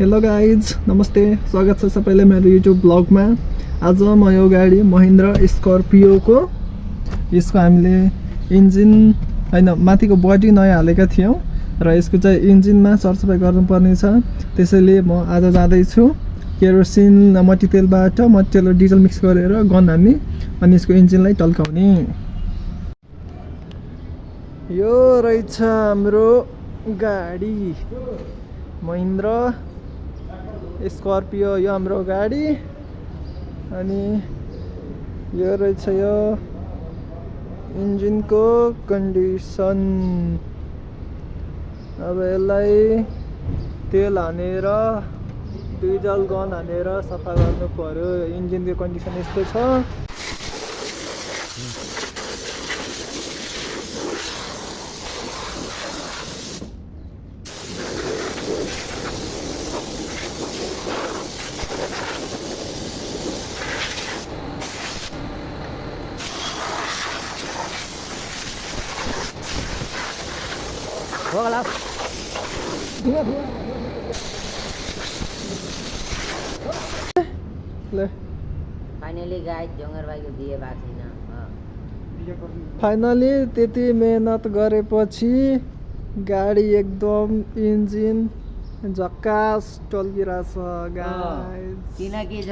Hello guys, नमस्ते, स्वागत छ सबैलाई मेरो युट्युब ब्लगमा। आज म यो गाडी महिन्द्रा स्कर्पियोको यसको हामीले इन्जिन हैन माथिको बडी नयाँ हालेका थियौँ र यसको चाहिँ इन्जिनमा सरसफाइ गर्नुपर्ने छ। त्यसैले म आज जाँदैछु केरोसिन मट्टितेलबाट मट्टितेल र डिजल मिक्स गरेर गन हान्ने अनि यसको इन्जिनलाई टल्काउने। यो रहेछ हाम्रो गाडी महिन्द्रा स्कर्पियो, यो हाम्रो गाडी। अनि यो रहेछ यो इन्जिनको कन्डिसन। अब यसलाई तेल हानेर डिजल गन हानेर सफा गर्नु पर्यो। इन्जिनको कन्डिसन यस्तो छ। फाइनली गाइस जोंगर भाइको बिहे भएको छैन। फाइनली त्यति मेहनत गरेपछि गाडी एकदम इन्जिन झक्कास टल्किरहेछ गाइस। किनकि